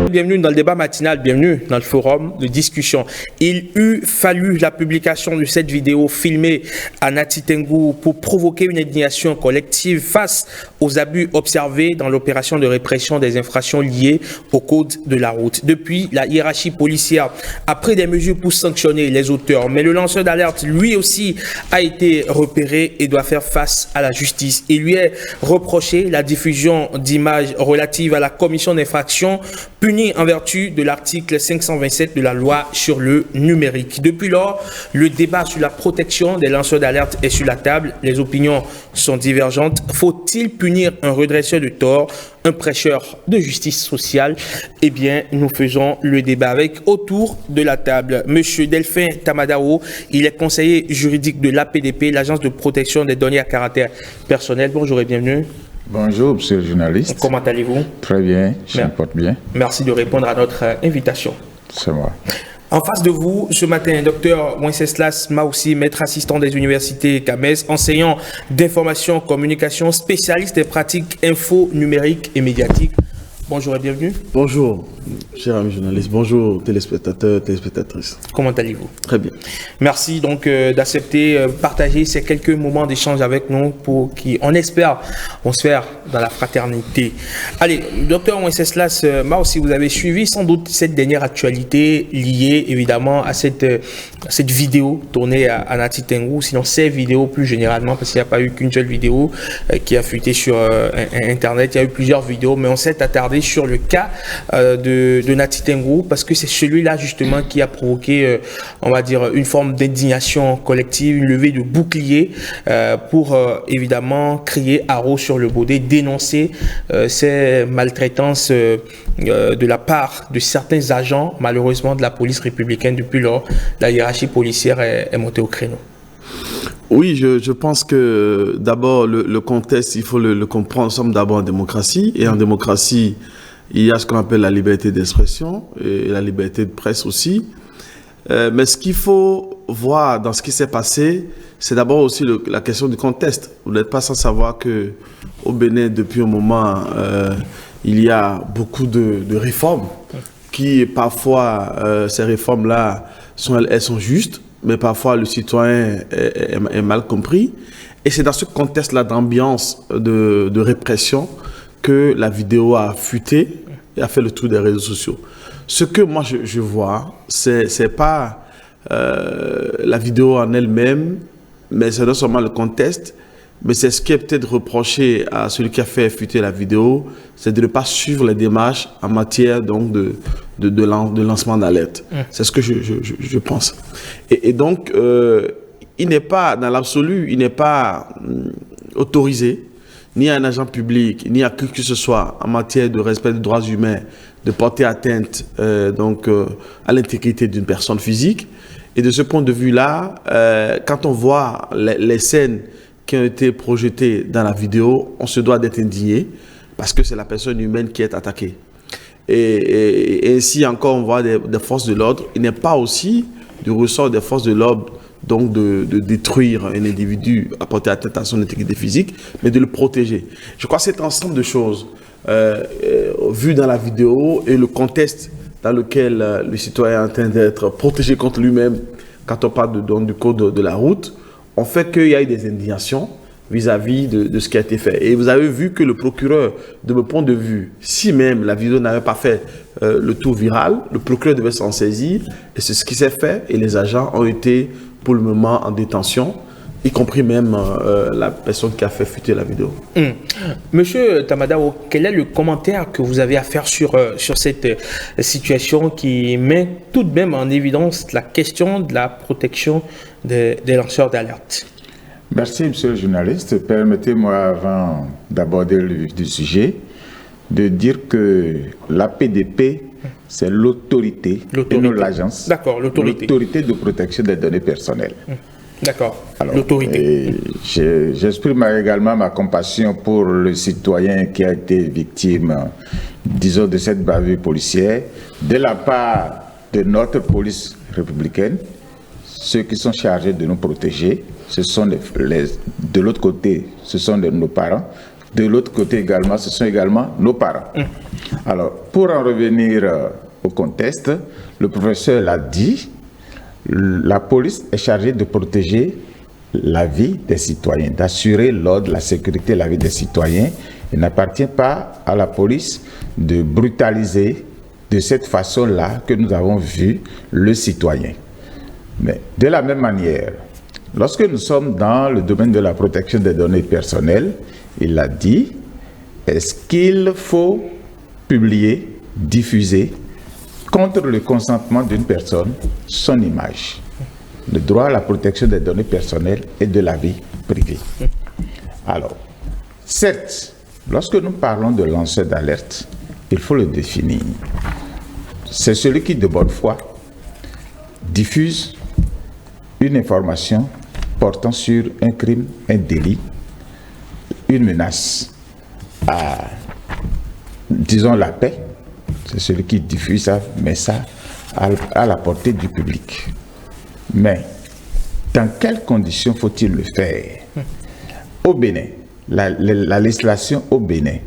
Bienvenue dans le débat matinal, bienvenue dans le forum de discussion. Il eût fallu la publication de cette vidéo filmée à Nati Tengou pour provoquer une indignation collective face aux abus observés dans l'opération de répression des infractions liées au code de la route. Depuis, la hiérarchie policière a pris des mesures pour sanctionner les auteurs, mais le lanceur d'alerte, lui aussi, a été repéré et doit faire face à la justice. Il lui est reproché la diffusion d'images relatives à la commission d'infraction punie en vertu de l'article 527 de la loi sur le numérique. Depuis lors, le débat sur la protection des lanceurs d'alerte est sur la table. Les opinions sont divergentes. Faut-il punir un redresseur de tort, un prêcheur de justice sociale? Eh bien, nous faisons le débat avec autour de la table Monsieur Delphin Tamadao. Il est conseiller juridique de l'APDP, l'Agence de protection des données à caractère personnel. Bonjour et bienvenue. Bonjour, monsieur le journaliste. Comment allez-vous? Très bien, je me porte bien. Merci de répondre à notre invitation. C'est moi. En face de vous, ce matin, Dr Wenceslas Maoussi, maître assistant des universités CAMES, enseignant d'information, communication, spécialiste des pratiques info, numériques et médiatiques. Bonjour et bienvenue. Bonjour, cher ami journaliste. Bonjour, téléspectateurs, téléspectatrices. Comment allez-vous? Très bien. Merci donc d'accepter, partager ces quelques moments d'échange avec nous pour qui, on espère, on se faire dans la fraternité. Allez, docteur Wenceslas Maoussi, vous avez suivi sans doute cette dernière actualité liée évidemment à cette vidéo tournée à Nati Tengou, sinon ces vidéos plus généralement, parce qu'il n'y a pas eu qu'une seule vidéo qui a fuité sur Internet. Il y a eu plusieurs vidéos, mais on s'est attardé sur le cas de Nati Tengou parce que c'est celui-là justement qui a provoqué, on va dire, une forme d'indignation collective, une levée de bouclier pour évidemment crier haro sur le baudet, dénoncer ces maltraitances de la part de certains agents, malheureusement de la police républicaine. Depuis lors, la hiérarchie policière est montée au créneau. Oui, je pense que d'abord, le contexte, il faut le comprendre. Nous sommes d'abord en démocratie. Et en démocratie, il y a ce qu'on appelle la liberté d'expression et la liberté de presse aussi. Mais ce qu'il faut voir dans ce qui s'est passé, c'est d'abord aussi la question du contexte. Vous n'êtes pas sans savoir qu'au Bénin, depuis un moment, il y a beaucoup de réformes qui, parfois, ces réformes-là, elles sont justes, mais parfois le citoyen est mal compris. Et c'est dans ce contexte-là d'ambiance de répression que la vidéo a fuité et a fait le tour des réseaux sociaux. Ce que moi je vois, c'est pas la vidéo en elle-même, mais c'est non seulement le contexte, mais c'est ce qui est peut-être reproché à celui qui a fait fuiter la vidéo, c'est de ne pas suivre les démarches en matière donc de lancement d'alerte. C'est ce que je pense. Et donc, il n'est pas, dans l'absolu, il n'est pas autorisé, ni à un agent public, ni à qui que ce soit, en matière de respect des droits humains, de porter atteinte à l'intégrité d'une personne physique. Et de ce point de vue-là, quand on voit les scènes qui ont été projetées dans la vidéo, on se doit d'être indigné parce que c'est la personne humaine qui est attaquée. Et ainsi encore, on voit des forces de l'ordre. Il n'est pas aussi du ressort des forces de l'ordre donc de détruire un individu, à porter atteinte à son intégrité physique, mais de le protéger. Je crois que cet ensemble de choses, vues dans la vidéo et le contexte dans lequel le citoyen est en train d'être protégé contre lui-même, quand on parle du code de la route, on fait qu'il y a eu des indignations vis-à-vis de ce qui a été fait. Et vous avez vu que le procureur, de mon point de vue, si même la vidéo n'avait pas fait le tour viral, le procureur devait s'en saisir, et c'est ce qui s'est fait, et les agents ont été pour le moment en détention, y compris même la personne qui a fait fuiter la vidéo. Monsieur Tamadao, quel est le commentaire que vous avez à faire sur cette situation qui met tout de même en évidence la question de la protection des lanceurs d'alerte? Merci, monsieur le journaliste. Permettez-moi, avant d'aborder le sujet, de dire que l'APDP, c'est l'autorité et non l'agence. D'accord, l'autorité. L'autorité de protection des données personnelles. D'accord, l'autorité. J'exprime également ma compassion pour le citoyen qui a été victime, disons, de cette bavure policière, de la part de notre police républicaine, ceux qui sont chargés de nous protéger. Ce sont de l'autre côté, ce sont nos parents. De l'autre côté également, ce sont également nos parents. Alors, pour en revenir au contexte, le professeur l'a dit, la police est chargée de protéger la vie des citoyens, d'assurer l'ordre, la sécurité, la vie des citoyens. Il n'appartient pas à la police de brutaliser de cette façon-là que nous avons vu le citoyen. Mais de la même manière, lorsque nous sommes dans le domaine de la protection des données personnelles, il a dit, est-ce qu'il faut publier, diffuser, contre le consentement d'une personne, son image? Le droit à la protection des données personnelles et de la vie privée. Alors, certes, lorsque nous parlons de lanceur d'alerte, il faut le définir. C'est celui qui, de bonne foi, diffuse une information portant sur un crime, un délit, une menace à, disons, la paix. C'est celui qui diffuse ça, met ça à la portée du public. Mais dans quelles conditions faut-il le faire? Au Bénin, la législation au Bénin,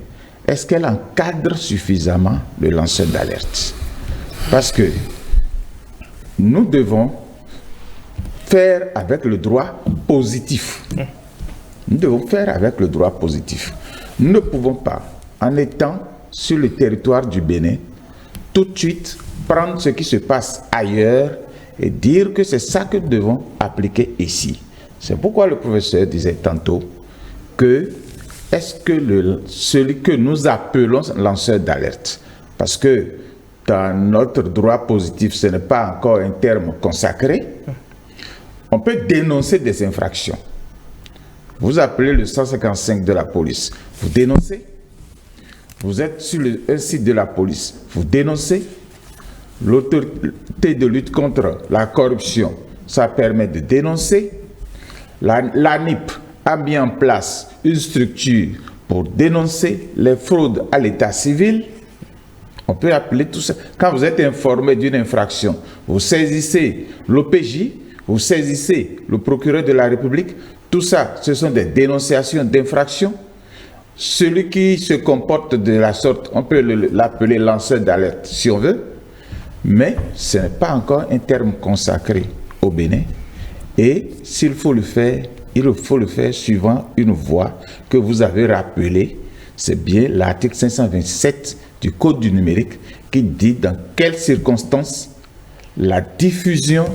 est-ce qu'elle encadre suffisamment le lanceur d'alerte? Parce que nous devons faire avec le droit positif. Nous devons faire avec le droit positif. Nous ne pouvons pas, en étant sur le territoire du Bénin, tout de suite prendre ce qui se passe ailleurs et dire que c'est ça que nous devons appliquer ici. C'est pourquoi le professeur disait tantôt que est-ce que celui que nous appelons lanceur d'alerte, parce que dans notre droit positif, ce n'est pas encore un terme consacré, on peut dénoncer des infractions. Vous appelez le 155 de la police, vous dénoncez. Vous êtes sur un site de la police, vous dénoncez. L'autorité de lutte contre la corruption, ça permet de dénoncer. L'ANIP a mis en place une structure pour dénoncer les fraudes à l'état civil. On peut appeler tout ça. Quand vous êtes informé d'une infraction, vous saisissez l'OPJ, vous saisissez le procureur de la République. Tout ça, ce sont des dénonciations d'infractions. Celui qui se comporte de la sorte, on peut l'appeler lanceur d'alerte si on veut. Mais ce n'est pas encore un terme consacré au Bénin. Et s'il faut le faire, il faut le faire suivant une voie que vous avez rappelée. C'est bien l'article 527 du Code du numérique qui dit dans quelles circonstances la diffusion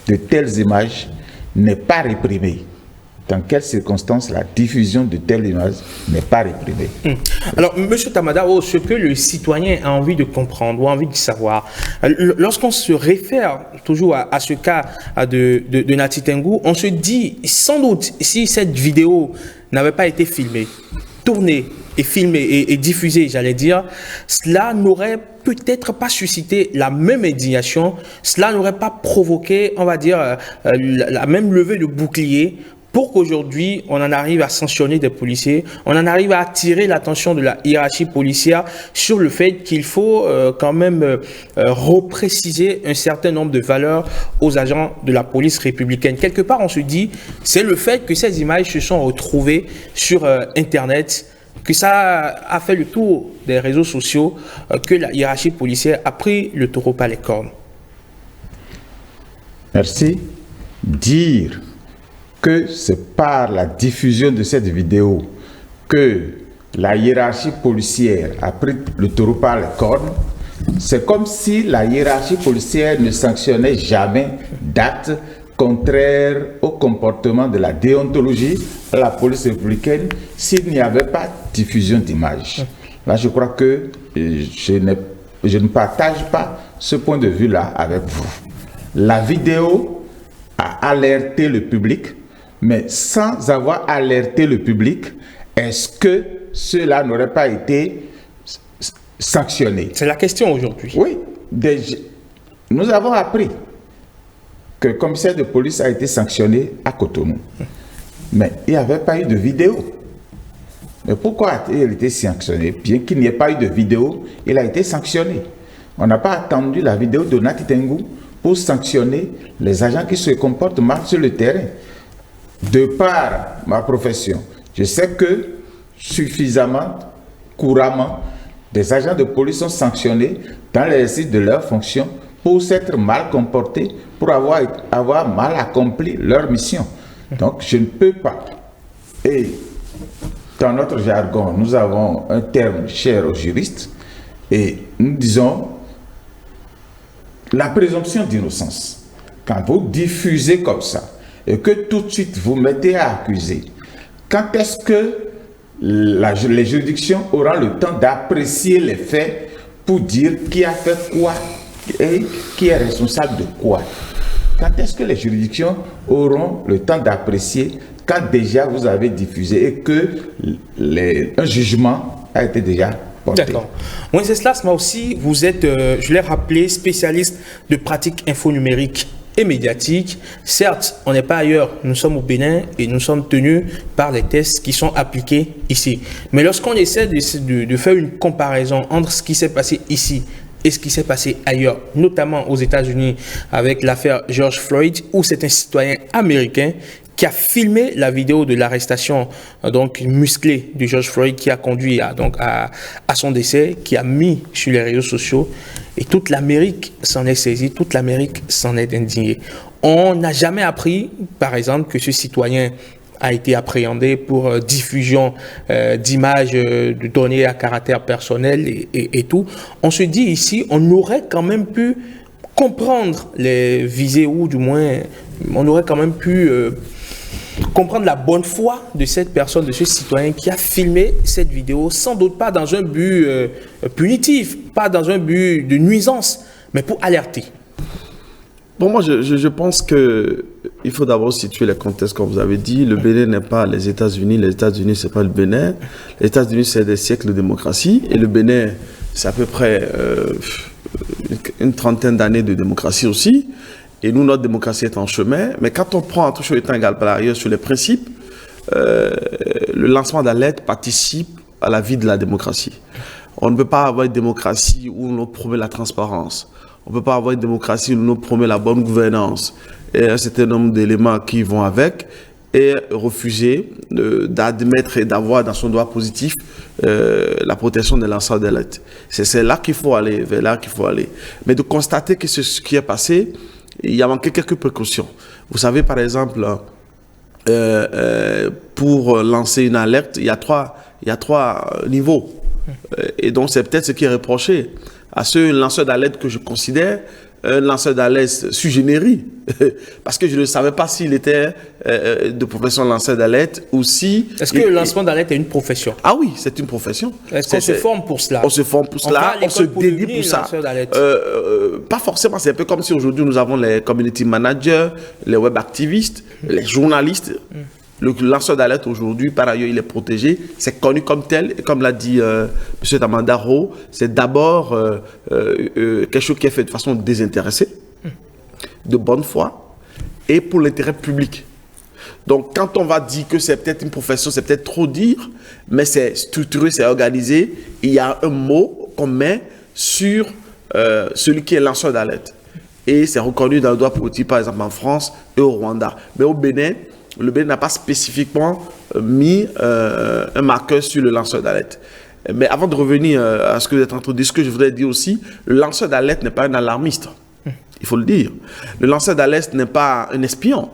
de telles images n'est pas réprimée. Dans quelles circonstances la diffusion de telles images n'est pas réprimée. Alors, M. Tamada, ce que le citoyen a envie de comprendre ou envie de savoir, lorsqu'on se réfère toujours à ce cas de Nati Tengu, on se dit, sans doute, si cette vidéo n'avait pas été filmée, tournée et filmée et diffusée, j'allais dire, cela n'aurait peut-être pas suscité la même indignation, cela n'aurait pas provoqué, on va dire, la même levée de bouclier, pour qu'aujourd'hui, on en arrive à sanctionner des policiers, on en arrive à attirer l'attention de la hiérarchie policière sur le fait qu'il faut quand même repréciser un certain nombre de valeurs aux agents de la police républicaine. Quelque part, on se dit, c'est le fait que ces images se sont retrouvées sur Internet, que ça a fait le tour des réseaux sociaux, que la hiérarchie policière a pris le taureau par les cornes. Merci. Dire que c'est par la diffusion de cette vidéo que la hiérarchie policière a pris le taureau par les cornes, c'est comme si la hiérarchie policière ne sanctionnait jamais d'actes contraires au comportement de la déontologie de la police républicaine s'il n'y avait pas diffusion d'images. Là, je crois que je ne partage pas ce point de vue-là avec vous. La vidéo a alerté le public, mais sans avoir alerté le public, est-ce que cela n'aurait pas été sanctionné? C'est la question aujourd'hui. Oui. Nous avons appris que le commissaire de police a été sanctionné à Cotonou. Mais il n'y avait pas eu de vidéo. Mais pourquoi a-t-il été sanctionné? Bien qu'il n'y ait pas eu de vidéo, il a été sanctionné. On n'a pas attendu la vidéo de Nati Tengu pour sanctionner les agents qui se comportent mal sur le terrain. De par ma profession, je sais que suffisamment, couramment, des agents de police sont sanctionnés dans l'exercice de leurs fonctions pour s'être mal comportés, pour avoir mal accompli leur mission. Donc, je ne peux pas. Et dans notre jargon, nous avons un terme cher aux juristes et nous disons la présomption d'innocence. Quand vous diffusez comme ça et que tout de suite vous mettez à accuser, quand est-ce que les juridictions auront le temps d'apprécier les faits pour dire qui a fait quoi et qui est responsable de quoi? Quand est-ce que les juridictions auront le temps d'apprécier quand déjà vous avez diffusé et que un jugement a été déjà porté? D'accord. Wenceslas, moi aussi, vous êtes, je l'ai rappelé, spécialiste de pratiques infonumériques et médiatiques. Certes, on n'est pas ailleurs, nous sommes au Bénin et nous sommes tenus par les tests qui sont appliqués ici. Mais lorsqu'on essaie de faire une comparaison entre ce qui s'est passé ici et ce qui s'est passé ailleurs, notamment aux États-Unis avec l'affaire George Floyd, où c'est un citoyen américain qui a filmé la vidéo de l'arrestation donc musclée de George Floyd qui a conduit à son décès, qui a mis sur les réseaux sociaux, et toute l'Amérique s'en est saisie, toute l'Amérique s'en est indignée. On n'a jamais appris, par exemple, que ce citoyen a été appréhendé pour diffusion d'images, de données à caractère personnel et tout. On se dit ici, on aurait quand même pu comprendre les visées, ou du moins, on aurait quand même pu comprendre la bonne foi de cette personne, de ce citoyen qui a filmé cette vidéo, sans doute pas dans un but punitif, pas dans un but de nuisance, mais pour alerter. Bon, moi, je pense qu'il faut d'abord situer les contextes, comme vous avez dit. Le Bénin n'est pas les États-Unis. Les États-Unis, ce n'est pas le Bénin. Les États-Unis, c'est des siècles de démocratie. Et le Bénin, c'est à peu près une trentaine d'années de démocratie aussi. Et nous, notre démocratie est en chemin. Mais quand on prend tout chose étant égal par ailleurs sur les principes, le lancement d'alerte participe à la vie de la démocratie. On ne peut pas avoir une démocratie où on promet la transparence. On ne peut pas avoir une démocratie où on promet la bonne gouvernance et un certain nombre d'éléments qui vont avec, et refuser d'admettre et d'avoir dans son droit positif la protection des lanceurs d'alerte. C'est là qu'il faut aller, vers là qu'il faut aller. Mais de constater que ce qui est passé, il y a manqué quelques précautions. Vous savez, par exemple, pour lancer une alerte, il y a trois niveaux. Et donc, c'est peut-être ce qui est reproché à ce lanceur d'alerte que je considère un lanceur d'alerte sui generis, parce que je ne savais pas s'il était de profession lanceur d'alerte ou si... Est-ce que le lancement d'alerte est une profession? Ah oui, c'est une profession. Est-ce qu'on se forme pour cela? On se forme pour cela, on se dédie pour ça. Pas forcément, c'est un peu comme si aujourd'hui nous avons les community managers, les web activistes, les journalistes. Le lanceur d'alerte aujourd'hui, par ailleurs, il est protégé. C'est connu comme tel. Et comme l'a dit M. Tamandaro, c'est d'abord quelque chose qui est fait de façon désintéressée, de bonne foi et pour l'intérêt public. Donc, quand on va dire que c'est peut-être une profession, c'est peut-être trop dire, mais c'est structuré, c'est organisé. Il y a un mot qu'on met sur celui qui est lanceur d'alerte. Et c'est reconnu dans le droit politique, par exemple en France et au Rwanda. Mais au Bénin, le Bénin n'a pas spécifiquement mis un marqueur sur le lanceur d'alerte. Mais avant de revenir à ce que vous êtes en train de dire, ce que je voudrais dire aussi, le lanceur d'alerte n'est pas un alarmiste. Il faut le dire. Le lanceur d'alerte n'est pas un espion.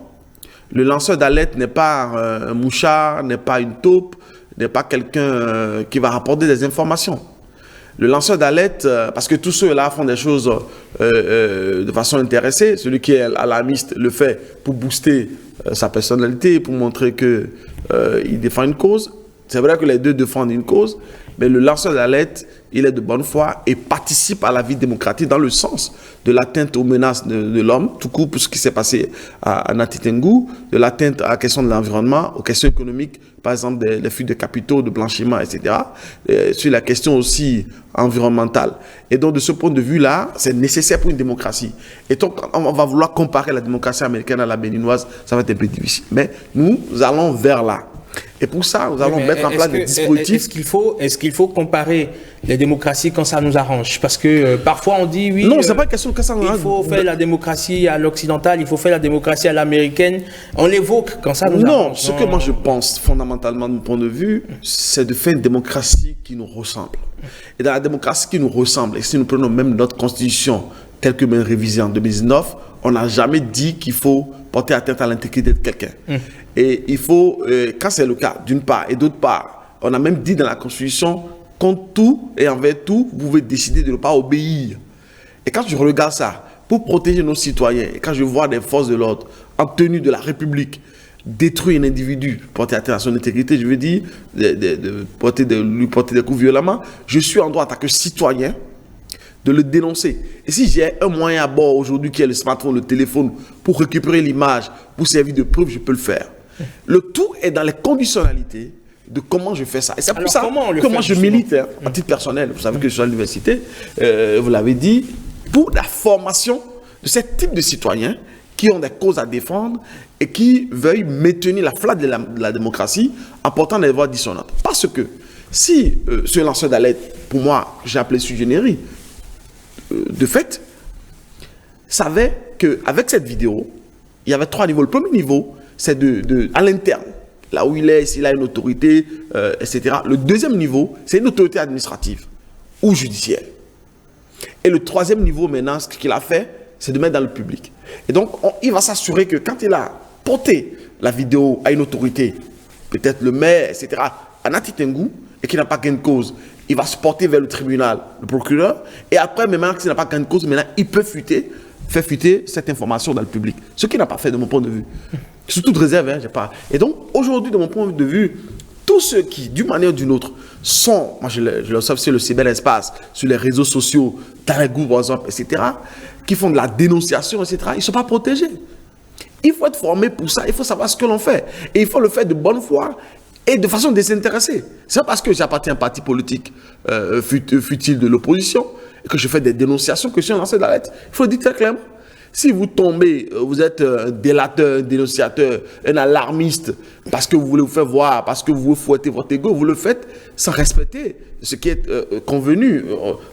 Le lanceur d'alerte n'est pas un mouchard, n'est pas une taupe, n'est pas quelqu'un qui va rapporter des informations. Le lanceur d'alerte, parce que tous ceux-là font des choses de façon intéressée. Celui qui est alarmiste le fait pour booster sa personnalité, pour montrer qu'il défend une cause. C'est vrai que les deux défendent une cause, mais le lanceur d'alerte, il est de bonne foi et participe à la vie démocratique dans le sens de l'atteinte aux menaces de l'homme, tout court pour ce qui s'est passé à Nati Tengou, de l'atteinte à la question de l'environnement, aux questions économiques, par exemple des fuites de capitaux, de blanchiment, etc., sur la question aussi environnementale. Et donc, de ce point de vue-là, c'est nécessaire pour une démocratie. Et donc, on va vouloir comparer la démocratie américaine à la béninoise, ça va être un peu difficile. Mais nous allons vers là. Et pour ça, nous allons mettre en place des dispositifs. Est-ce qu'il faut comparer les démocraties quand ça nous arrange? Parce que parfois on dit oui. Non, c'est pas une question que ça nous arrange. Il faut faire la démocratie à l'occidentale, il faut faire la démocratie à l'américaine. On l'évoque quand ça nous arrange. Non, ce que moi je pense fondamentalement de mon point de vue, c'est de faire une démocratie qui nous ressemble. Et dans la démocratie qui nous ressemble, et si nous prenons même notre constitution telle que même révisée en 2019, on n'a jamais dit qu'il faut porter atteinte à l'intégrité de quelqu'un. Et il faut, quand c'est le cas, d'une part, et d'autre part, on a même dit dans la constitution, contre tout et envers tout, vous pouvez décider de ne pas obéir. Et quand je regarde ça, pour protéger nos citoyens, et quand je vois des forces de l'ordre en tenue de la République détruire un individu, porter atteinte à son intégrité, je veux dire, lui porter des coups violemment, je suis en droit en tant que citoyen de le dénoncer. Et si j'ai un moyen à bord aujourd'hui qui est le smartphone, le téléphone, pour récupérer l'image, pour servir de preuve, je peux le faire. Le tout est dans les conditionnalités de comment je fais ça. Et c'est pour ça que moi je milite, à titre personnel. Vous savez que je suis à l'université, vous l'avez dit, pour la formation de ce type de citoyens qui ont des causes à défendre et qui veuillent maintenir la flamme de la démocratie en portant des voix dissonantes. Parce que si ce lanceur d'alerte, pour moi, j'ai appelé sui generis, de fait, savait qu'avec cette vidéo, il y avait 3 niveaux. Le premier niveau, c'est à l'interne, là où il est, s'il a une autorité, etc. Le deuxième niveau, c'est une autorité administrative ou judiciaire. Et le troisième niveau, maintenant, ce qu'il a fait, c'est de mettre dans le public. Et donc, il va s'assurer que quand il a porté la vidéo à une autorité, peut-être le maire, etc., à Nati Tengu, et qu'il n'a pas gain de cause, il va se porter vers le tribunal, le procureur, et après, maintenant qu'il n'a pas gain de cause, maintenant, il peut faire fuiter cette information dans le public. Ce qu'il n'a pas fait de mon point de vue. Sous toute réserve, hein, j'ai pas. Et donc, aujourd'hui, de mon point de vue, tous ceux qui, d'une manière ou d'une autre, sont, moi je l'observe sur le cyberespace, sur les réseaux sociaux, Taregu, par exemple, etc., qui font de la dénonciation, etc., ils ne sont pas protégés. Il faut être formé pour ça, il faut savoir ce que l'on fait. Et il faut le faire de bonne foi et de façon désintéressée. C'est pas parce que j'appartiens à un parti politique, fut-il de l'opposition, et que je fais des dénonciations que je suis un lanceur d'alerte. Il faut le dire très clairement. Si vous tombez, vous êtes un délateur, un dénonciateur, un alarmiste, parce que vous voulez vous faire voir, parce que vous voulez fouetter votre ego, vous le faites sans respecter ce qui est convenu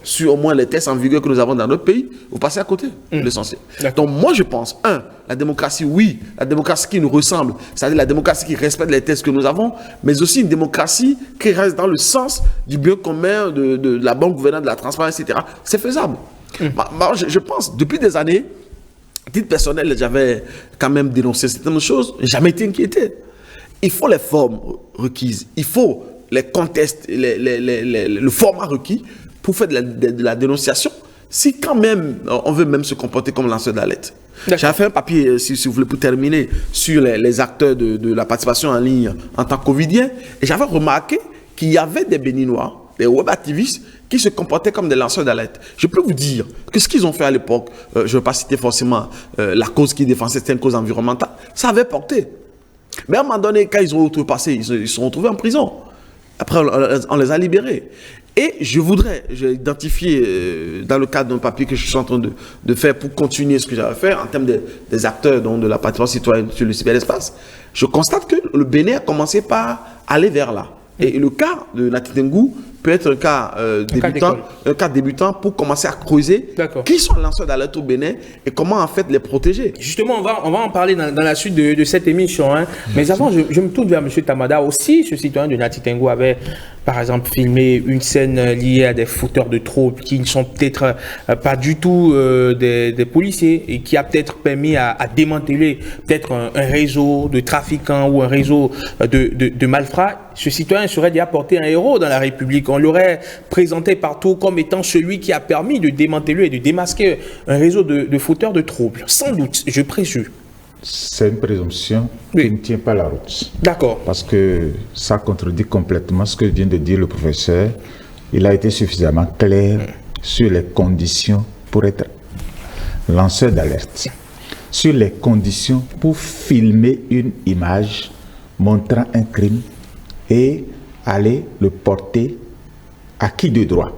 sur au moins les tests en vigueur que nous avons dans notre pays, vous passez à côté de l'essentiel. Donc moi je pense, la démocratie, oui, la démocratie qui nous ressemble, c'est-à-dire la démocratie qui respecte les tests que nous avons, mais aussi une démocratie qui reste dans le sens du bien commun, de la bonne gouvernance, de la transparence, etc. C'est faisable. Je pense, depuis des années, à titre personnel, j'avais quand même dénoncé certaines choses, jamais été inquiété. Il faut les formes requises, il faut les contextes, le format requis pour faire de la dénonciation, si quand même on veut même se comporter comme lanceur d'alerte. J'avais fait un papier, si vous voulez, pour terminer, sur les acteurs de la participation en ligne en tant que covidien, et j'avais remarqué qu'il y avait des Béninois, des web activistes, qui se comportaient comme des lanceurs d'alerte. Je peux vous dire que ce qu'ils ont fait à l'époque, je ne veux pas citer forcément la cause qui défendait certaines causes environnementales, ça avait porté. Mais à un moment donné, quand ils ont outrepassé, ils se sont retrouvés en prison. Après, on les a libérés. Et j'ai identifié, dans le cadre d'un papier que je suis en train de faire pour continuer ce que j'avais fait en termes des acteurs de la participation citoyenne sur le cyberespace, je constate que le Bénin a commencé par aller vers là. Et le cas de Nati Tengu peut être un cas débutant pour commencer à creuser qui sont les lanceurs d'alerte au Bénin et comment en fait les protéger. Justement, on va en parler dans la suite de cette émission. Hein. Mais avant, je me tourne vers M. Tamada. Aussi, ce citoyen de Nati Tengu avait, par exemple, filmé une scène liée à des fauteurs de troubles qui ne sont peut-être pas du tout des policiers et qui a peut-être permis à démanteler peut-être un réseau de trafiquants ou un réseau de malfrats. Ce citoyen serait déjà porté un héros dans la République. On l'aurait présenté partout comme étant celui qui a permis de démanteler et de démasquer un réseau de fauteurs de troubles. Sans doute, je présume. C'est une présomption qui ne tient pas la route. D'accord. Parce que ça contredit complètement ce que vient de dire le professeur. Il a été suffisamment clair sur les conditions pour être lanceur d'alerte. Sur les conditions pour filmer une image montrant un crime et aller le porter à qui de droit.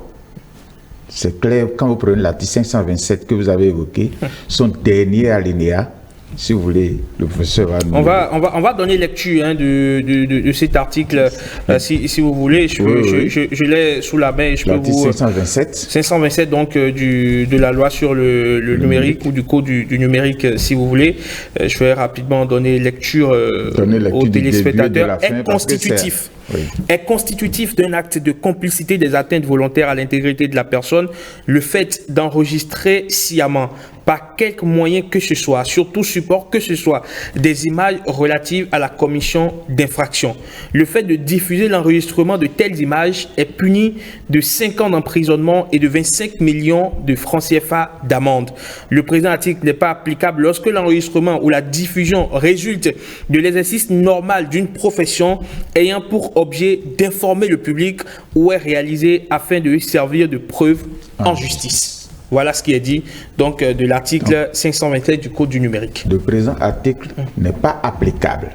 C'est clair, quand vous prenez l'article 527 que vous avez évoqué, son dernier alinéa, si vous voulez, le professeur va nous... On va donner lecture hein, de cet article, si vous voulez. Je l'ai sous la main. L'article 527. 527, donc, de la loi sur le numérique ou du code du numérique, si vous voulez. Je vais rapidement donner lecture aux téléspectateurs. Est constitutif. est constitutif d'un acte de complicité des atteintes volontaires à l'intégrité de la personne, le fait d'enregistrer sciemment, par quelque moyen que ce soit, sur tout support que ce soit, des images relatives à la commission d'infraction. Le fait de diffuser l'enregistrement de telles images est puni de 5 ans d'emprisonnement et de 25 millions de francs CFA d'amende. Le présent article n'est pas applicable lorsque l'enregistrement ou la diffusion résulte de l'exercice normal d'une profession ayant pour objet d'informer le public ou est réalisé afin de servir de preuve en justice. Voilà ce qui est dit donc de l'article 527 du Code du numérique. Le présent article n'est pas applicable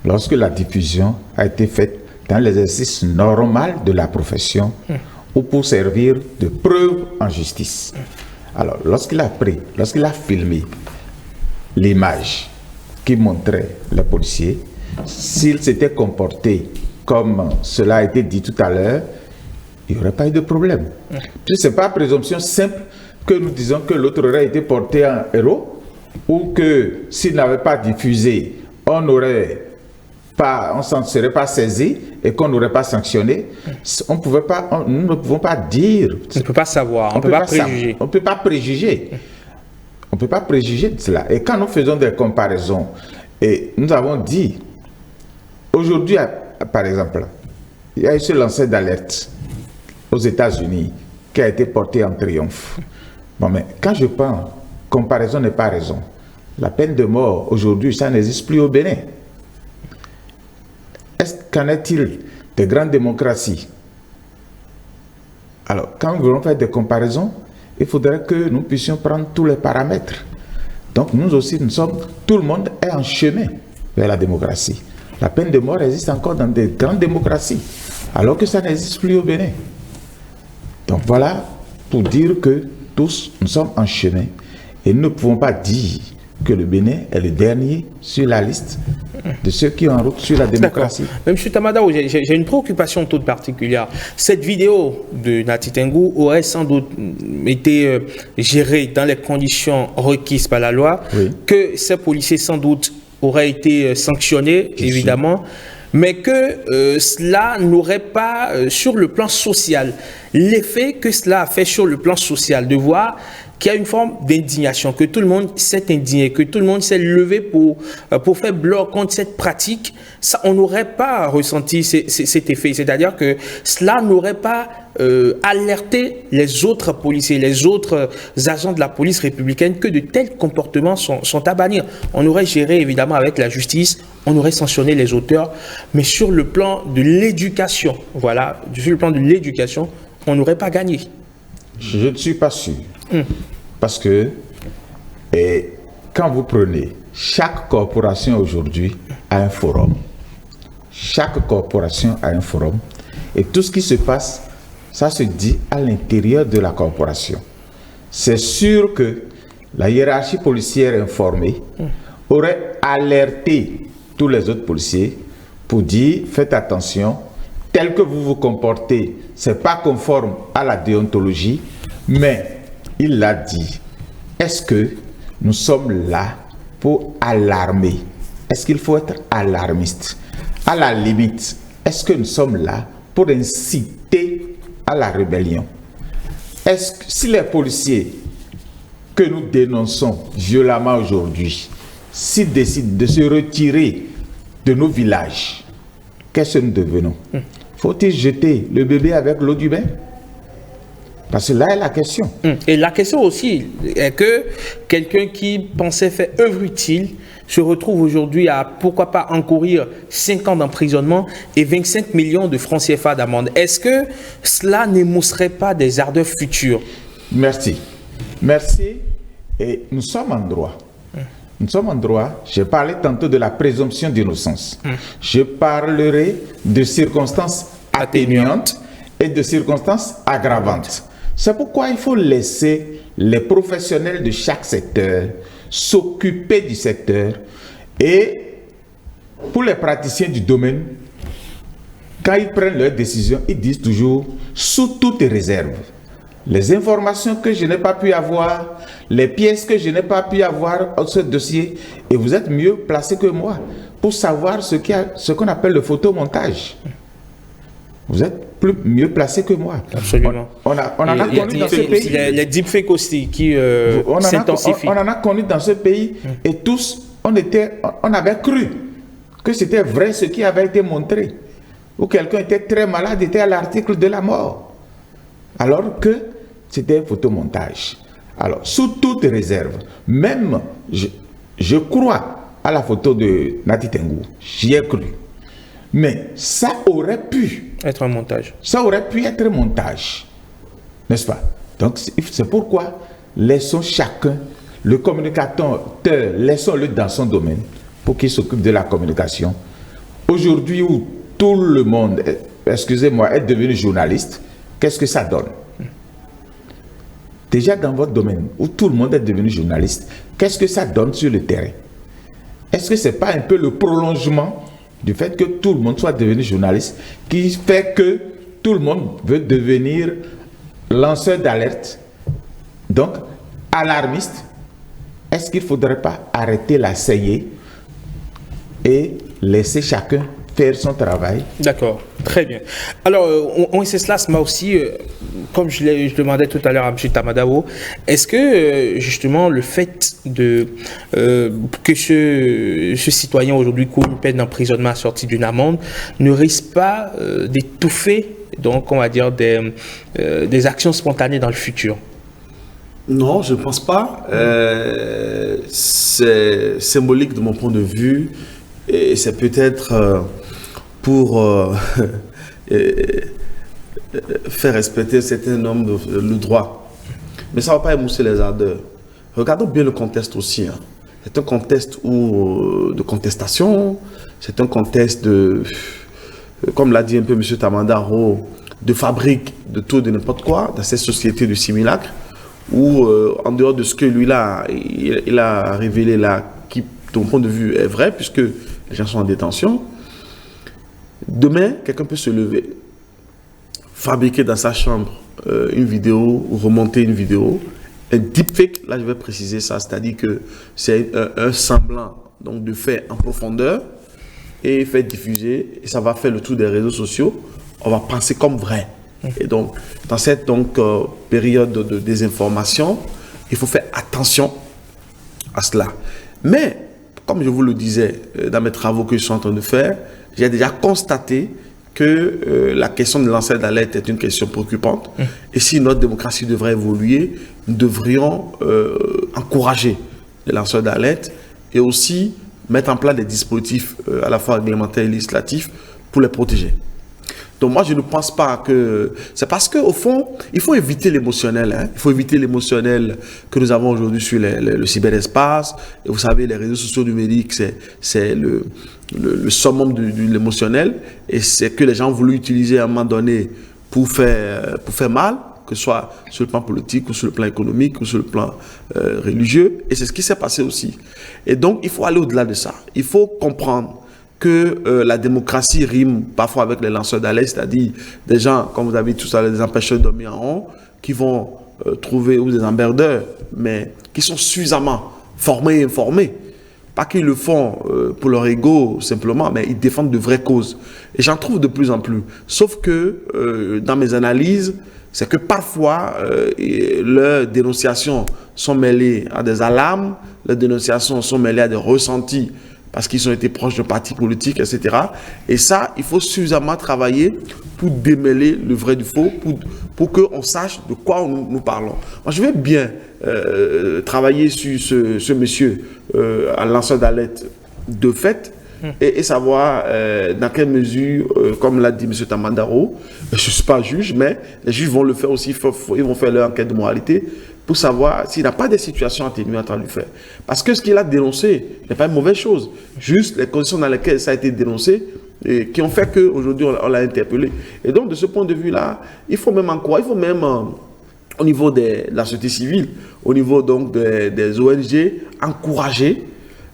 lorsque la diffusion a été faite dans l'exercice normal de la profession ou pour servir de preuve en justice. Alors, lorsqu'il a filmé l'image qui montrait le policier, s'il s'était comporté comme cela a été dit tout à l'heure, il n'y aurait pas eu de problème. Ce n'est pas présomption simple que nous disons que l'autre aurait été porté en héros ou que s'il n'avait pas diffusé, on ne s'en serait pas saisi et qu'on n'aurait pas sanctionné. Nous ne pouvons pas dire. On ne peut pas savoir, on ne peut pas préjuger. On ne peut pas préjuger. On ne peut pas préjuger de cela. Et quand nous faisons des comparaisons, et nous avons dit, aujourd'hui, par exemple, il y a eu ce lancer d'alerte aux États-Unis qui a été porté en triomphe. Bon, mais quand je pense, comparaison n'est pas raison. La peine de mort, aujourd'hui, ça n'existe plus au Bénin. Qu'en est-il des grandes démocraties? Alors, quand nous voulons faire des comparaisons, il faudrait que nous puissions prendre tous les paramètres. Donc, nous aussi, tout le monde est en chemin vers la démocratie. La peine de mort existe encore dans des grandes démocraties, alors que ça n'existe plus au Bénin. Donc, voilà pour dire que tous, nous sommes en chemin et nous ne pouvons pas dire que le Bénin est le dernier sur la liste de ceux qui sont en route sur la démocratie. Mais M. Tamadao, j'ai une préoccupation toute particulière. Cette vidéo de Nati Tengu aurait sans doute été gérée dans les conditions requises par la loi, que ces policiers sans doute auraient été sanctionnés, évidemment, mais que cela n'aurait pas, sur le plan social, l'effet que cela a fait sur le plan social, de voir qu'il y a une forme d'indignation, que tout le monde s'est indigné, que tout le monde s'est levé pour faire bloc contre cette pratique, ça, on n'aurait pas ressenti cet effet. C'est-à-dire que cela n'aurait pas alerté les autres policiers, les autres agents de la police républicaine que de tels comportements sont à bannir. On aurait géré évidemment avec la justice, on aurait sanctionné les auteurs, mais sur le plan de l'éducation, voilà, sur le plan de l'éducation, on n'aurait pas gagné. Je ne suis pas sûr. Parce que quand vous prenez, chaque corporation aujourd'hui a un forum. Chaque corporation a un forum. Et tout ce qui se passe, ça se dit à l'intérieur de la corporation. C'est sûr que la hiérarchie policière informée aurait alerté tous les autres policiers pour dire, faites attention, tel que vous vous comportez, ce n'est pas conforme à la déontologie, mais il l'a dit. Est-ce que nous sommes là pour alarmer? Est-ce qu'il faut être alarmiste? À la limite, est-ce que nous sommes là pour inciter à la rébellion? Est-ce que si les policiers que nous dénonçons violemment aujourd'hui, s'ils décident de se retirer de nos villages, qu'est-ce que nous devenons? Faut-il jeter le bébé avec l'eau du bain? Parce que là est la question. Et la question aussi est que quelqu'un qui pensait faire œuvre utile se retrouve aujourd'hui à, pourquoi pas, encourir 5 ans d'emprisonnement et 25 millions de francs CFA d'amende. Est-ce que cela n'émousserait pas des ardeurs futures? Merci. Merci. Et nous sommes en droit. Nous sommes en droit. J'ai parlé tantôt de la présomption d'innocence. Je parlerai de circonstances atténuantes et de circonstances aggravantes. C'est pourquoi il faut laisser les professionnels de chaque secteur s'occuper du secteur. Et pour les praticiens du domaine, quand ils prennent leurs décisions, ils disent toujours sous toute réserve. Les informations que je n'ai pas pu avoir, les pièces que je n'ai pas pu avoir dans ce dossier, et vous êtes mieux placé que moi pour savoir ce qu'on appelle le photomontage. Vous êtes mieux placé que moi. Absolument. On en a connu dans ce pays. Les deepfakes aussi qui s'intensifient. On en a connu dans ce pays et tous, on avait cru que c'était vrai ce qui avait été montré. Ou quelqu'un était très malade, était à l'article de la mort. Alors que c'était un photomontage. Alors, sous toute réserve, même je crois à la photo de Nati Tengu. J'y ai cru. Mais ça aurait pu être un montage. Ça aurait pu être un montage. N'est-ce pas? Donc, c'est pourquoi laissons chacun, le communicateur, laissons-le dans son domaine pour qu'il s'occupe de la communication. Aujourd'hui où tout le monde, excusez-moi, est devenu journaliste, qu'est-ce que ça donne? Déjà dans votre domaine où tout le monde est devenu journaliste, qu'est-ce que ça donne sur le terrain? Est-ce que ce n'est pas un peu le prolongement du fait que tout le monde soit devenu journaliste qui fait que tout le monde veut devenir lanceur d'alerte, donc alarmiste? Est-ce qu'il ne faudrait pas arrêter la saignée et laisser chacun faire son travail? D'accord, très bien. Alors, Wenceslas m'a aussi, comme je demandais tout à l'heure à M. Tamadao, est-ce que justement le fait que ce citoyen aujourd'hui court une peine d'emprisonnement assortie d'une amende ne risque pas d'étouffer, donc on va dire, des actions spontanées dans le futur? Non, je ne pense pas. C'est symbolique de mon point de vue et c'est peut-être pour faire respecter certains normes le droit. Mais ça ne va pas émousser les ardeurs. Regardons bien le contexte aussi. Hein. C'est un contexte de contestation, c'est un contexte comme l'a dit un peu M. Tamandaro, de fabrique de tout de n'importe quoi dans cette société de simulacre, où en dehors de ce que lui là, il a révélé là, qui de mon point de vue est vrai, puisque les gens sont en détention, demain, quelqu'un peut se lever, fabriquer dans sa chambre une vidéo ou remonter une vidéo. Un deepfake, là je vais préciser ça, c'est-à-dire que c'est un semblant donc, de fait en profondeur et fait diffuser, et ça va faire le tour des réseaux sociaux. On va penser comme vrai. Et donc, dans cette période de désinformation, il faut faire attention à cela. Mais, comme je vous le disais dans mes travaux que je suis en train de faire, j'ai déjà constaté que la question de lanceur d'alerte est une question préoccupante. Et si notre démocratie devrait évoluer, nous devrions encourager les lanceurs d'alerte et aussi mettre en place des dispositifs à la fois réglementaires et législatifs pour les protéger. Donc moi, je ne pense pas que... C'est parce qu'au fond, il faut éviter l'émotionnel. Hein? Il faut éviter l'émotionnel que nous avons aujourd'hui sur le cyberespace. Et vous savez, les réseaux sociaux numériques, c'est le summum de l'émotionnel. Et c'est que les gens ont voulu utiliser à un moment donné pour faire mal, que ce soit sur le plan politique, ou sur le plan économique, ou sur le plan religieux. Et c'est ce qui s'est passé aussi. Et donc, il faut aller au-delà de ça. Il faut comprendre que la démocratie rime parfois avec les lanceurs d'alerte, c'est-à-dire des gens, comme vous avez dit tout à l'heure, des empêcheurs de dormir en rond, qui vont trouver, ou des emmerdeurs, mais qui sont suffisamment formés et informés. Pas qu'ils le font pour leur ego simplement, mais ils défendent de vraies causes. Et j'en trouve de plus en plus. Sauf que dans mes analyses, c'est que parfois, leurs dénonciations sont mêlées à des alarmes, leurs dénonciations sont mêlées à des ressentis, parce qu'ils ont été proches de partis politiques, etc. Et ça, il faut suffisamment travailler pour démêler le vrai du faux, pour qu'on sache de quoi nous parlons. Moi, je vais bien travailler sur ce monsieur, un lanceur d'alerte de fait, et savoir dans quelle mesure, comme l'a dit M. Tamandaro, je ne suis pas juge, mais les juges vont le faire aussi, ils vont faire leur enquête de moralité, pour savoir s'il n'a pas des situations atténuantes à lui faire. Parce que ce qu'il a dénoncé n'est pas une mauvaise chose. Juste les conditions dans lesquelles ça a été dénoncé et qui ont fait qu'aujourd'hui on l'a interpellé. Et donc de ce point de vue-là, il faut même au niveau de la société civile, au niveau donc des ONG, encourager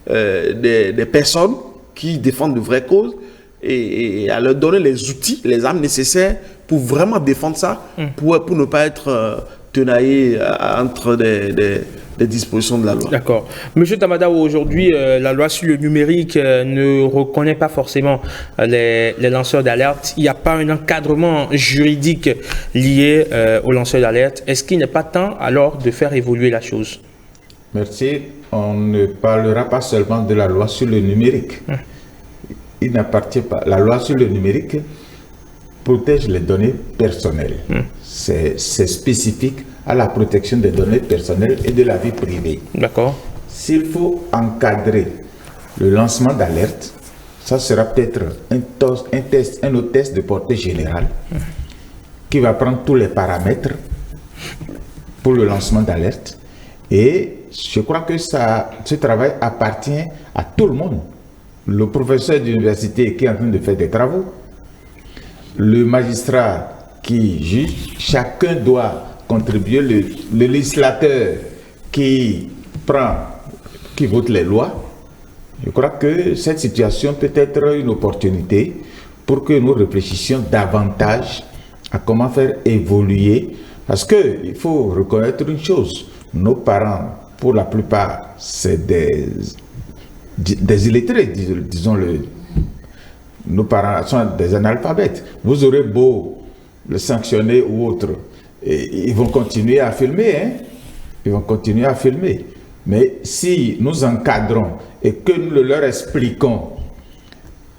des personnes qui défendent de vraies causes et à leur donner les outils, les armes nécessaires pour vraiment défendre ça, pour ne pas être tenailler entre des dispositions de la loi. D'accord. Monsieur Tamadao, aujourd'hui, la loi sur le numérique ne reconnaît pas forcément les lanceurs d'alerte. Il n'y a pas un encadrement juridique lié aux lanceurs d'alerte. Est-ce qu'il n'est pas temps alors de faire évoluer la chose? Merci. On ne parlera pas seulement de la loi sur le numérique. Il n'appartient pas. La loi sur le numérique protège les données personnelles. C'est spécifique à la protection des données personnelles et de la vie privée. D'accord. S'il faut encadrer le lancement d'alerte, ça sera peut-être un autre test de portée générale qui va prendre tous les paramètres pour le lancement d'alerte. Et je crois que ce travail appartient à tout le monde. Le professeur d'université qui est en train de faire des travaux, le magistrat qui juge, chacun doit contribuer, le législateur qui vote les lois. Je crois que cette situation peut être une opportunité pour que nous réfléchissions davantage à comment faire évoluer. Parce qu'il faut reconnaître une chose, nos parents, pour la plupart, c'est des illettrés, disons-le. Nos parents sont des analphabètes. Vous aurez beau le sanctionner ou autre, et ils vont continuer à filmer, hein? Ils vont continuer à filmer. Mais si nous encadrons et que nous le leur expliquons,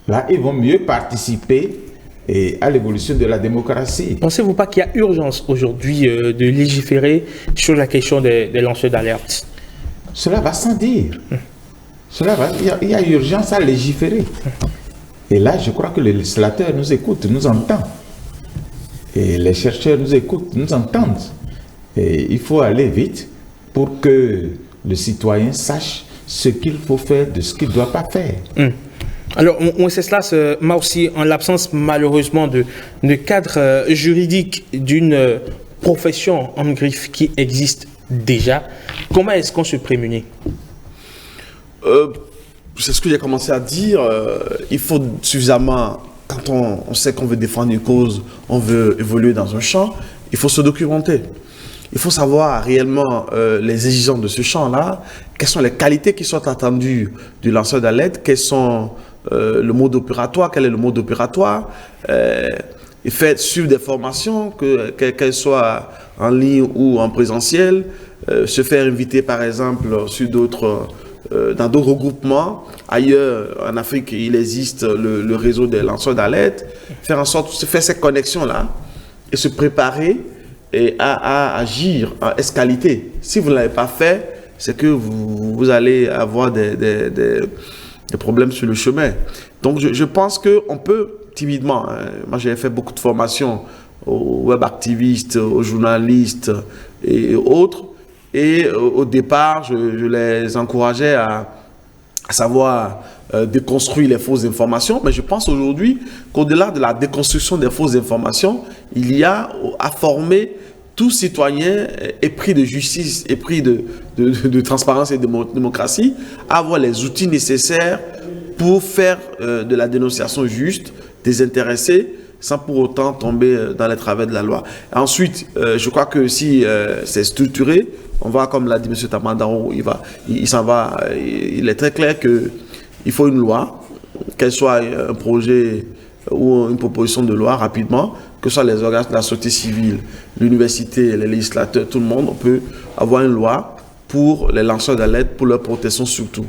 là, ils vont mieux participer à l'évolution de la démocratie. Pensez-vous pas qu'il y a urgence aujourd'hui de légiférer sur la question des lanceurs d'alerte? Cela va sans dire. Il y a urgence à légiférer. Et là, je crois que le législateur nous écoute, nous entend. Et les chercheurs nous écoutent, nous entendent. Et il faut aller vite pour que le citoyen sache ce qu'il faut faire de ce qu'il ne doit pas faire. Alors, c'est cela, moi aussi, en l'absence malheureusement de cadre juridique d'une profession en griffe qui existe déjà, comment est-ce qu'on se prémunit? C'est ce que j'ai commencé à dire. Il faut suffisamment, quand on sait qu'on veut défendre une cause, on veut évoluer dans un champ, il faut se documenter. Il faut savoir réellement les exigences de ce champ-là, quelles sont les qualités qui sont attendues du lanceur d'alerte, quels sont le mode opératoire, quel est le mode opératoire. Il fait suivre des formations, qu'elles soient en ligne ou en présentiel, se faire inviter par exemple sur dans d'autres regroupements. Ailleurs, en Afrique, il existe le réseau des lanceurs d'alerte. Faire en sorte de faire ces connexions-là et se préparer à agir en escalité. Si vous ne l'avez pas fait, c'est que vous allez avoir des problèmes sur le chemin. Donc, je pense qu'on peut timidement, moi j'ai fait beaucoup de formations aux web activistes, aux journalistes et autres. Et au départ, je les encourageais à savoir déconstruire les fausses informations. Mais je pense aujourd'hui qu'au-delà de la déconstruction des fausses informations, il y a à former tout citoyen épris de justice, épris de transparence et de démocratie, à avoir les outils nécessaires pour faire de la dénonciation juste, désintéressée, sans pour autant tomber dans les travers de la loi. Et ensuite, je crois que si c'est structuré, on va, comme l'a dit M. Tamadao, il est très clair qu'il faut une loi, qu'elle soit un projet ou une proposition de loi rapidement, que ce soit les organes de la société civile, l'université, les législateurs, tout le monde, on peut avoir une loi pour les lanceurs d'alerte, pour leur protection surtout.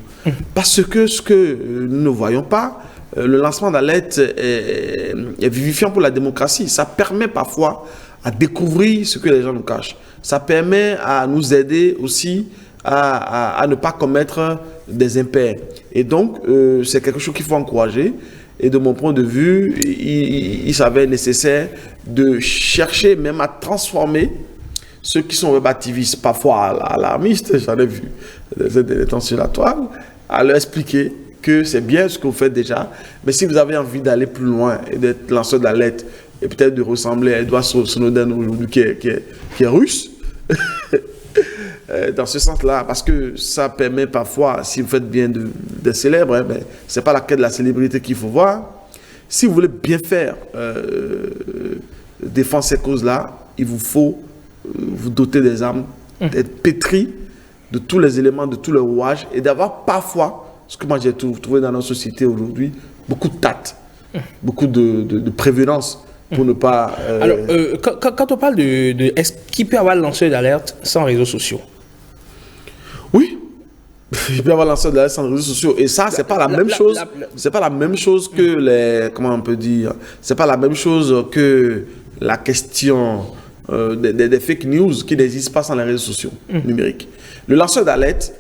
Parce que ce que nous ne voyons pas, le lancement d'alerte est vivifiant pour la démocratie. Ça permet parfois à découvrir ce que les gens nous cachent. Ça permet à nous aider aussi à ne pas commettre des impairs. Et donc, c'est quelque chose qu'il faut encourager. Et de mon point de vue, il s'avère nécessaire de chercher même à transformer ceux qui sont web activistes, parfois alarmistes, j'en ai vu des temps sur la toile, à leur expliquer que c'est bien ce que vous faites déjà, mais si vous avez envie d'aller plus loin et d'être lanceur d'alerte et peut-être de ressembler à Edward Snowden aujourd'hui qui est russe, dans ce sens-là, parce que ça permet parfois, si vous faites bien de célèbres, hein, ce n'est pas la quête de la célébrité qu'il faut voir. Si vous voulez bien faire, défendre ces causes-là, il vous faut vous doter des armes, d'être pétri de tous les éléments, de tous les rouages, et d'avoir parfois, ce que moi j'ai trouvé dans notre société aujourd'hui, beaucoup de tact, beaucoup de prévenance pour ne pas... Alors, quand on parle est-ce qu'il peut y avoir lanceur d'alerte sans réseaux sociaux? Oui, il peut y avoir lanceur d'alerte sans réseaux sociaux. Et ça, c'est pas la même chose. C'est pas la même chose que les... Comment on peut dire? C'est pas la même chose que la question des fake news qui n'existent pas sans les réseaux sociaux numériques. Le lanceur d'alerte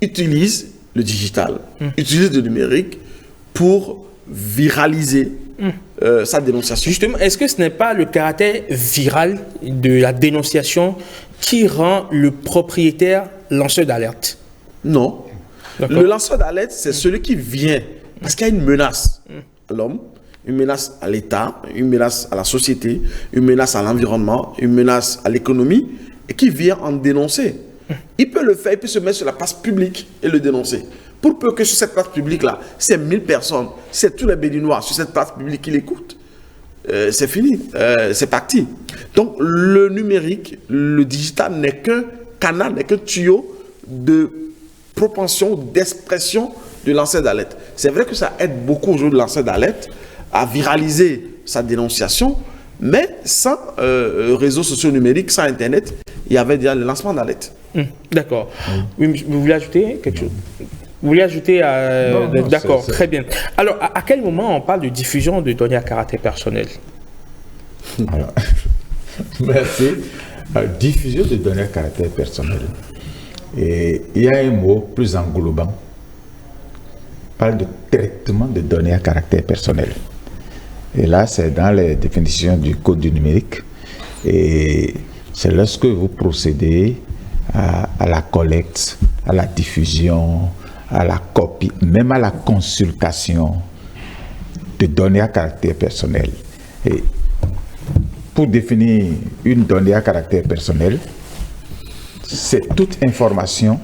utilise le digital, utilise le numérique pour viraliser sa dénonciation. Justement, est-ce que ce n'est pas le caractère viral de la dénonciation qui rend le propriétaire lanceur d'alerte? Non. Le lanceur d'alerte, c'est celui qui vient parce qu'il y a une menace à l'homme, une menace à l'État, une menace à la société, une menace à l'environnement, une menace à l'économie, et qui vient en dénoncer. Il peut le faire, il peut se mettre sur la place publique et le dénoncer. Pour peu que sur cette place publique-là, c'est 1000 personnes, c'est tous les Béninois sur cette place publique qui l'écoutent, c'est fini, c'est parti. Donc le numérique, le digital n'est qu'un canal, n'est qu'un tuyau de propension, d'expression du lanceur d'alerte. C'est vrai que ça aide beaucoup aujourd'hui le lanceur d'alerte à viraliser sa dénonciation, mais sans réseaux sociaux numériques, sans Internet, il y avait déjà le lancement d'alerte. D'accord. Oui, mais vous voulez ajouter quelque chose? Vous voulez ajouter à... D'accord, très bien. Alors, à quel moment on parle de diffusion de données à caractère personnel? Alors, merci. Diffusion de données à caractère personnel. Et il y a un mot plus englobant. On parle de traitement de données à caractère personnel. Et là, c'est dans les définitions du Code du numérique. Et c'est lorsque vous procédez à la collecte, à la diffusion, à la copie, même à la consultation de données à caractère personnel. Et pour définir une donnée à caractère personnel, c'est toute information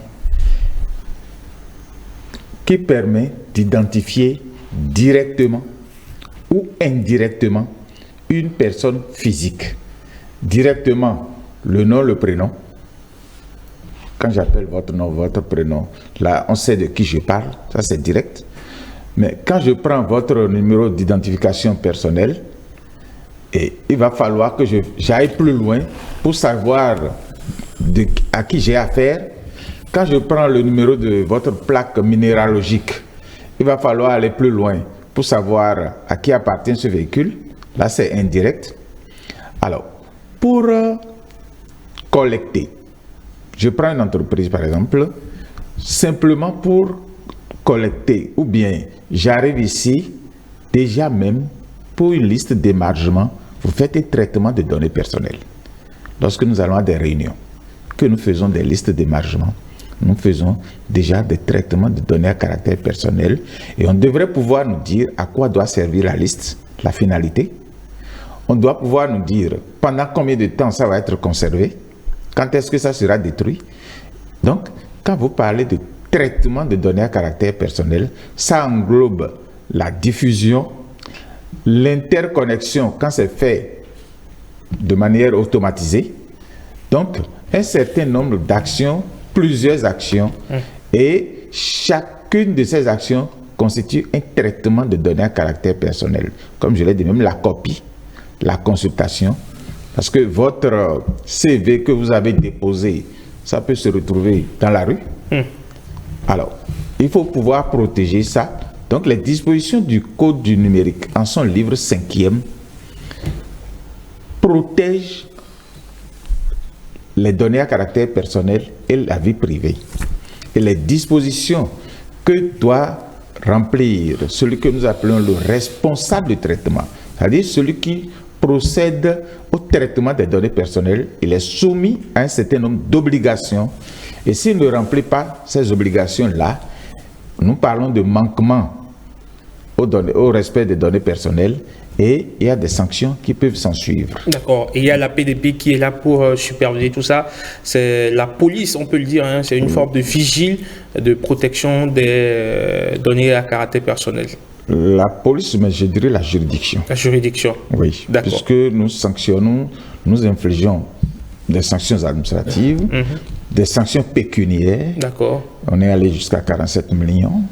qui permet d'identifier directement ou indirectement une personne physique. Directement, le nom, le prénom. Quand j'appelle votre nom, votre prénom, là, on sait de qui je parle, ça c'est direct. Mais quand je prends votre numéro d'identification personnelle, et il va falloir que j'aille plus loin pour savoir à qui j'ai affaire. Quand je prends le numéro de votre plaque minéralogique, il va falloir aller plus loin pour savoir à qui appartient ce véhicule. Là, c'est indirect. Alors, pour collecter, je prends une entreprise par exemple, simplement pour collecter, ou bien j'arrive ici, déjà même pour une liste d'émargement, vous faites un traitement de données personnelles. Lorsque nous allons à des réunions, que nous faisons des listes d'émargement, nous faisons déjà des traitements de données à caractère personnel et on devrait pouvoir nous dire à quoi doit servir la liste, la finalité. On doit pouvoir nous dire pendant combien de temps ça va être conservé, quand est-ce que ça sera détruit. Donc, quand vous parlez de traitement de données à caractère personnel, ça englobe la diffusion, l'interconnexion quand c'est fait de manière automatisée. Donc, un certain nombre d'actions, plusieurs actions, et chacune de ces actions constitue un traitement de données à caractère personnel. Comme je l'ai dit, même la copie, la consultation, parce que votre CV que vous avez déposé, ça peut se retrouver dans la rue. Alors, il faut pouvoir protéger ça. Donc, les dispositions du Code du numérique, en son livre 5e, protègent les données à caractère personnel et la vie privée. Et les dispositions que doit remplir celui que nous appelons le responsable du traitement, c'est-à-dire celui qui procède au traitement des données personnelles, il est soumis à un certain nombre d'obligations. Et s'il ne remplit pas ces obligations-là, nous parlons de manquement au respect des données personnelles et il y a des sanctions qui peuvent s'en suivre. D'accord. Et il y a la PDP qui est là pour superviser tout ça. C'est la police, on peut le dire, hein, c'est une forme de vigile de protection des données à caractère personnel. La police, mais je dirais la juridiction. La juridiction. Oui, d'accord. Puisque nous sanctionnons, nous infligeons des sanctions administratives, des sanctions pécuniaires. D'accord. On est allé jusqu'à 47 millions.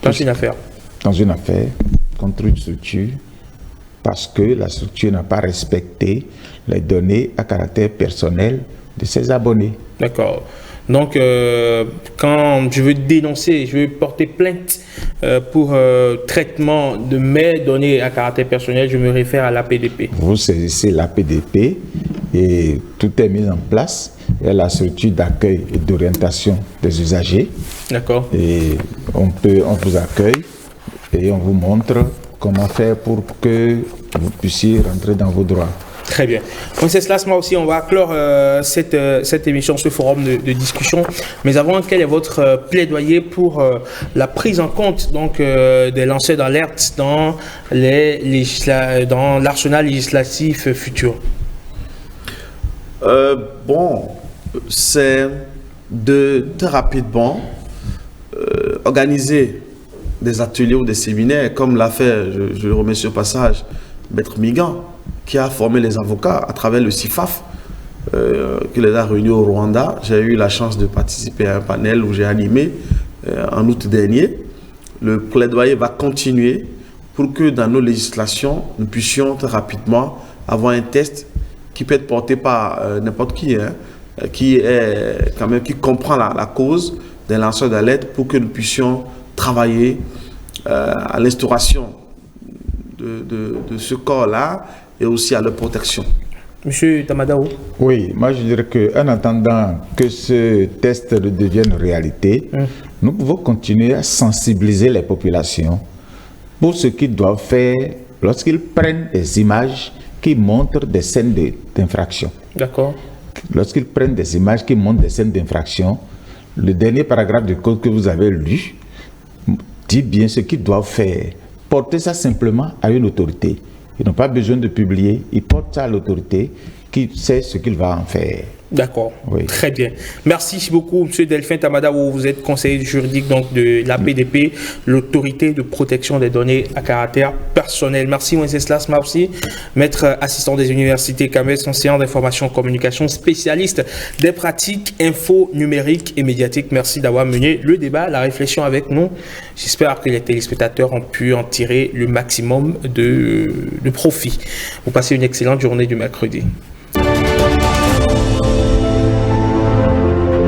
Dans une affaire. Dans une affaire contre une structure, parce que la structure n'a pas respecté les données à caractère personnel de ses abonnés. D'accord. Donc, quand je veux dénoncer, je veux porter plainte pour traitement de mes données à caractère personnel, je me réfère à l'APDP. Vous saisissez l'APDP et tout est mis en place. Il y a la structure d'accueil et d'orientation des usagers. D'accord. Et on vous accueille et on vous montre comment faire pour que vous puissiez rentrer dans vos droits. Très bien. Wenceslas, moi aussi, on va clore cette émission, ce forum de discussion. Mais avant, quel est votre plaidoyer pour la prise en compte donc, des lanceurs d'alerte dans l'arsenal législatif futur? Bon, c'est de très rapidement organiser des ateliers ou des séminaires, comme l'a fait, je le remercie au passage, Maître Migan, qui a formé les avocats à travers le CIFAF, qui les a réunis au Rwanda. J'ai eu la chance de participer à un panel où j'ai animé en août dernier. Le plaidoyer va continuer pour que dans nos législations, nous puissions très rapidement avoir un test qui peut être porté par n'importe qui, qui comprend la cause des lanceurs d'alerte, pour que nous puissions travailler à l'instauration de ce corps-là et aussi à leur protection. Monsieur Tamadao. Oui, moi je dirais qu'en attendant que ce test devienne réalité, nous pouvons continuer à sensibiliser les populations pour ce qu'ils doivent faire lorsqu'ils prennent des images qui montrent des scènes d'infraction. D'accord. Lorsqu'ils prennent des images qui montrent des scènes d'infraction, le dernier paragraphe du code que vous avez lu dit bien ce qu'ils doivent faire. Porter ça simplement à une autorité. Ils n'ont pas besoin de publier, ils portent ça à l'autorité qui sait ce qu'il va en faire. D'accord, oui. Très bien. Merci beaucoup, M. Delphin Tamadao. Vous êtes conseiller juridique donc, de l'APDP, l'autorité de protection des données à caractère personnel. Merci, Wenceslas Mapsi, maître assistant des universités CAMES, enseignant d'information et communication, spécialiste des pratiques info numériques et médiatiques. Merci d'avoir mené le débat, la réflexion avec nous. J'espère que les téléspectateurs ont pu en tirer le maximum de profit. Vous passez une excellente journée du mercredi.